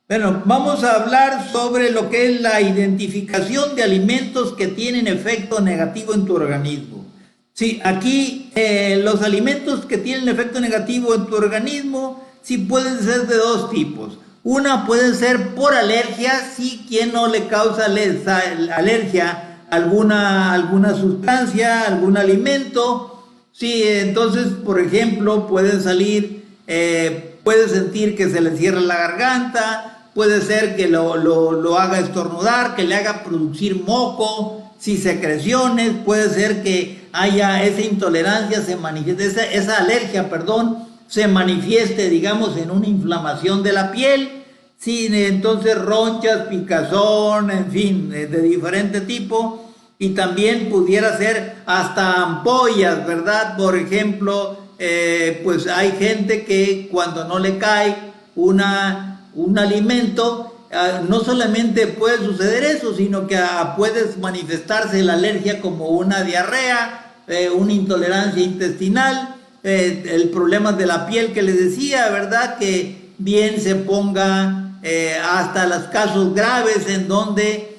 Bueno, vamos a hablar sobre lo que es la identificación de alimentos que tienen efecto negativo en tu organismo. Sí, aquí los alimentos que tienen efecto negativo en tu organismo, sí pueden ser de dos tipos. Una puede ser por alergia, sí, quien no le causa alergia a alguna sustancia, algún alimento. Sí, entonces, por ejemplo, pueden salir, puede sentir que se le cierra la garganta, puede ser que lo haga estornudar, que le haga producir moco, si secreciones, puede ser que haya esa intolerancia, se manifieste, esa alergia, perdón, se manifieste, digamos, en una inflamación de la piel, sí, entonces ronchas, picazón, en fin, de diferente tipo. Y también pudiera ser hasta ampollas, ¿verdad? Por ejemplo, pues hay gente que cuando no le cae un alimento, no solamente puede suceder eso, sino que puede manifestarse la alergia como una diarrea, una intolerancia intestinal, el problema de la piel que les decía, ¿verdad? Que bien se ponga hasta los casos graves en donde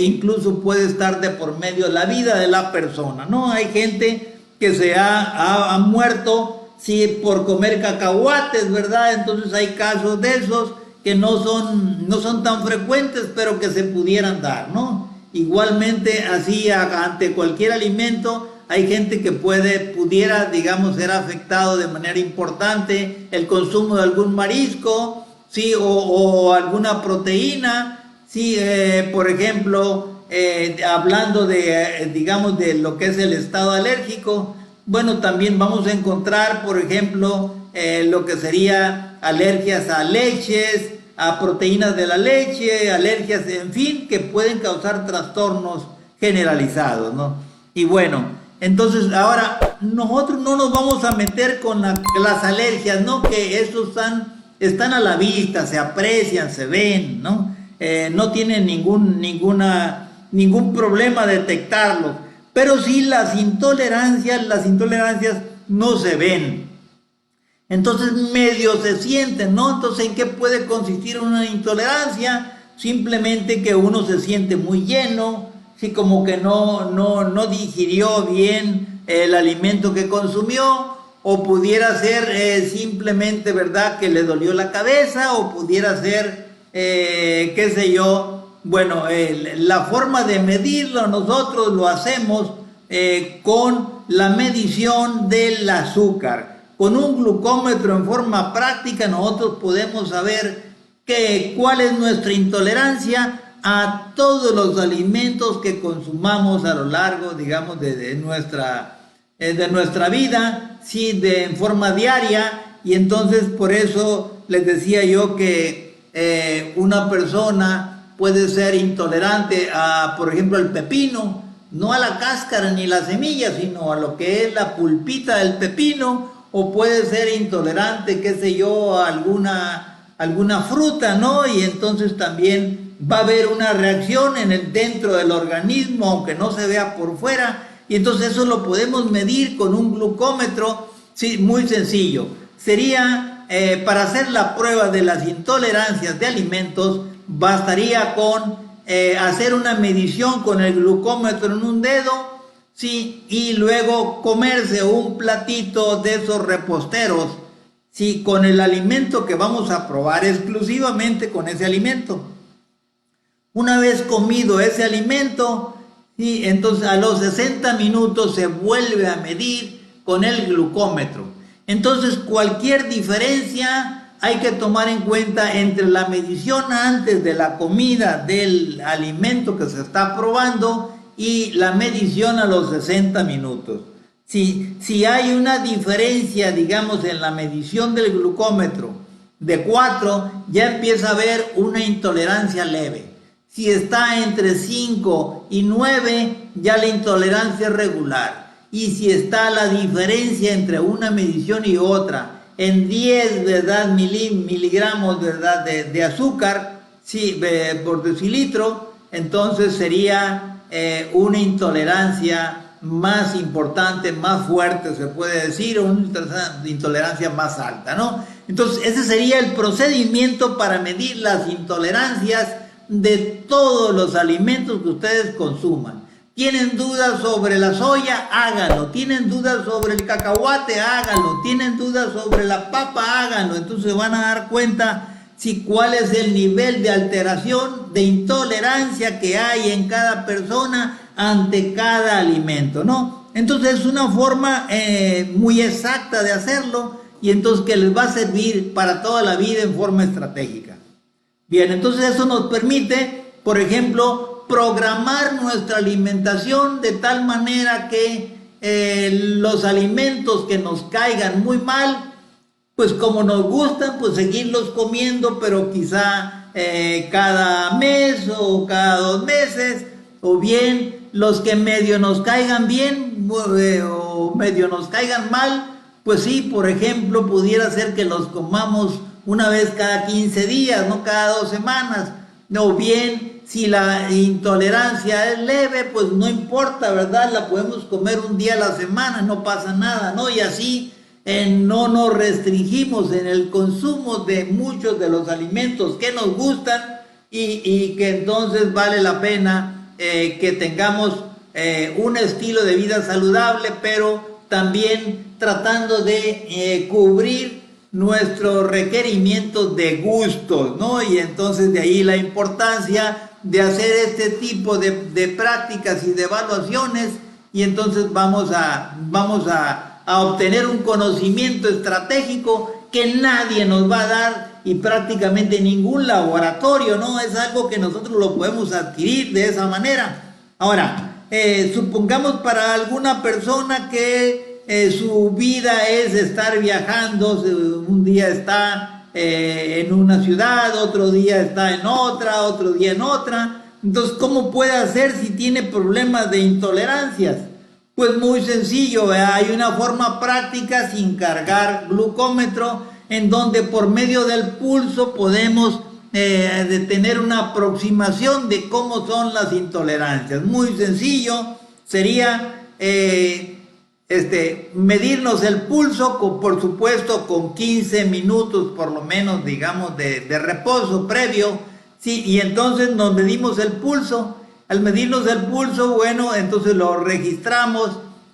incluso puede estar de por medio la vida de la persona, ¿no? Hay gente que se ha muerto, sí, por comer cacahuates, ¿verdad? Entonces hay casos de esos que no son tan frecuentes, pero que se pudieran dar, ¿no? Igualmente, así ante cualquier alimento, hay gente que pudiera, digamos, ser afectado de manera importante el consumo de algún marisco, sí, o alguna proteína. Sí, por ejemplo, hablando de, digamos, de lo que es el estado alérgico, bueno, también vamos a encontrar, por ejemplo, lo que sería alergias a leches, a proteínas de la leche, alergias, en fin, que pueden causar trastornos generalizados, ¿no? Y bueno, entonces ahora nosotros no nos vamos a meter con las alergias, ¿no? Que esos están a la vista, se aprecian, se ven, ¿no? No tienen ningún problema detectarlos, pero sí las intolerancias no se ven. Entonces medio se sienten, ¿no? Entonces, ¿en qué puede consistir una intolerancia? Simplemente que uno se siente muy lleno, sí, como que no digirió bien el alimento que consumió, o pudiera ser simplemente, ¿verdad?, que le dolió la cabeza, o pudiera ser, qué sé yo. Bueno, la forma de medirlo nosotros lo hacemos con la medición del azúcar. Con un glucómetro en forma práctica nosotros podemos saber cuál es nuestra intolerancia a todos los alimentos que consumamos a lo largo, digamos, de nuestra vida, sí, en forma diaria. Y entonces por eso les decía yo que una persona puede ser intolerante a, por ejemplo, el pepino, no a la cáscara ni la semilla, sino a lo que es la pulpita del pepino, o puede ser intolerante, qué sé yo, a alguna fruta, ¿no? Y entonces también va a haber una reacción dentro del organismo, aunque no se vea por fuera, y entonces eso lo podemos medir con un glucómetro, sí, muy sencillo. Sería, para hacer la prueba de las intolerancias de alimentos, bastaría con hacer una medición con el glucómetro en un dedo, sí, y luego comerse un platito de esos reposteros, sí, con el alimento que vamos a probar, exclusivamente con ese alimento. Una vez comido ese alimento, sí, entonces a los 60 minutos se vuelve a medir con el glucómetro. Entonces cualquier diferencia hay que tomar en cuenta entre la medición antes de la comida del alimento que se está probando y la medición a los 60 minutos. Si hay una diferencia, digamos, en la medición del glucómetro de 4, ya empieza a haber una intolerancia leve. Si está entre 5 y 9, ya la intolerancia es regular. Y si está la diferencia entre una medición y otra en 10, ¿verdad?, miligramos, ¿verdad?, de azúcar, sí, por decilitro, entonces sería una intolerancia más importante, más fuerte, se puede decir, o una intolerancia más alta, ¿no? Entonces, ese sería el procedimiento para medir las intolerancias de todos los alimentos que ustedes consuman. ¿Tienen dudas sobre la soya? Háganlo. ¿Tienen dudas sobre el cacahuate? Háganlo. ¿Tienen dudas sobre la papa? Háganlo. Entonces van a dar cuenta cuál es el nivel de alteración, de intolerancia que hay en cada persona ante cada alimento, ¿no? Entonces es una forma muy exacta de hacerlo y entonces que les va a servir para toda la vida en forma estratégica. Bien, entonces eso nos permite, por ejemplo, programar nuestra alimentación de tal manera que los alimentos que nos caigan muy mal, pues como nos gustan, pues seguirlos comiendo, pero quizá cada mes o cada 2 meses, o bien los que medio nos caigan bien o medio nos caigan mal, pues sí, por ejemplo, pudiera ser que los comamos una vez cada 15 días, no cada 2 semanas, o bien si la intolerancia es leve, pues no importa, ¿verdad? La podemos comer un día a la semana, no pasa nada, ¿no? Y así no nos restringimos en el consumo de muchos de los alimentos que nos gustan y que entonces vale la pena que tengamos un estilo de vida saludable, pero también tratando de cubrir nuestros requerimientos de gustos, ¿no? Y entonces de ahí la importancia de hacer este tipo de prácticas y de evaluaciones, y entonces vamos a obtener un conocimiento estratégico que nadie nos va a dar y prácticamente ningún laboratorio, ¿no? Es algo que nosotros lo podemos adquirir de esa manera. Ahora, supongamos para alguna persona que su vida es estar viajando, un día está en una ciudad, otro día está en otra, otro día en otra. Entonces, ¿cómo puede hacer si tiene problemas de intolerancias? Pues muy sencillo, hay una forma práctica sin cargar glucómetro, en donde por medio del pulso podemos tener una aproximación de cómo son las intolerancias. Muy sencillo, sería medirnos el pulso, por supuesto con 15 minutos por lo menos, digamos, de reposo previo, ¿sí? Y entonces nos medimos el pulso. Al medirnos el pulso, bueno, entonces lo registramos,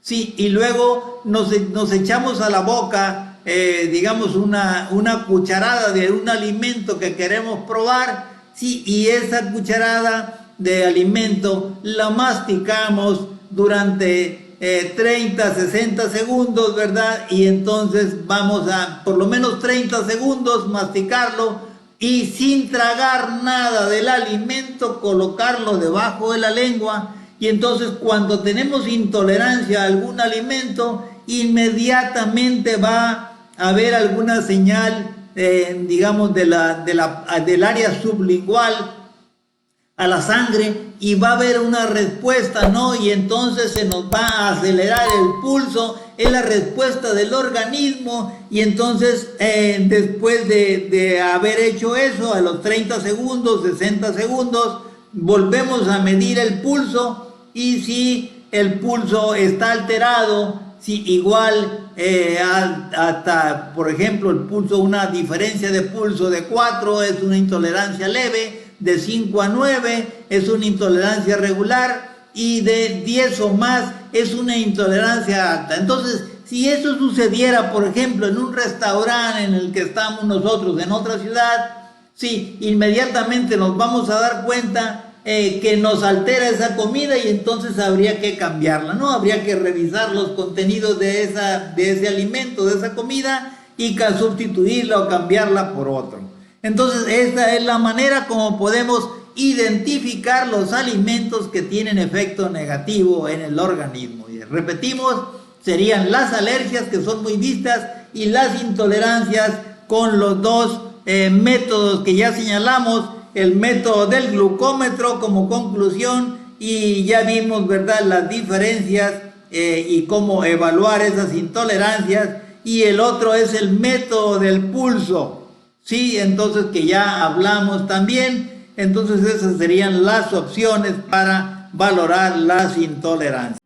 ¿sí? Y luego nos echamos a la boca, digamos, una cucharada de un alimento que queremos probar, ¿sí? Y esa cucharada de alimento la masticamos durante 30, 60 segundos, ¿verdad? Y entonces vamos a, por lo menos 30 segundos, masticarlo, y sin tragar nada del alimento, colocarlo debajo de la lengua. Y entonces cuando tenemos intolerancia a algún alimento, inmediatamente va a haber alguna señal, digamos, del área sublingual a la sangre, y va a haber una respuesta, ¿no? Y entonces se nos va a acelerar el pulso, es la respuesta del organismo, y entonces después de haber hecho eso, a los 30 segundos, 60 segundos, volvemos a medir el pulso, y si el pulso está alterado, si igual hasta, por ejemplo, el pulso, una diferencia de pulso de 4 es una intolerancia leve, de 5 a 9 es una intolerancia regular, y de 10 o más es una intolerancia alta. Entonces, si eso sucediera, por ejemplo, en un restaurante en el que estamos nosotros, en otra ciudad, sí, inmediatamente nos vamos a dar cuenta que nos altera esa comida, y entonces habría que cambiarla, ¿no? Habría que revisar los contenidos de ese alimento, de esa comida, y sustituirla o cambiarla por otro. Entonces, esta es la manera como podemos identificar los alimentos que tienen efecto negativo en el organismo. Y repetimos, serían las alergias, que son muy vistas, y las intolerancias, con los dos métodos que ya señalamos, el método del glucómetro como conclusión, y ya vimos, ¿verdad?, las diferencias y cómo evaluar esas intolerancias, y el otro es el método del pulso. Sí, entonces, que ya hablamos también. Entonces esas serían las opciones para valorar las intolerancias.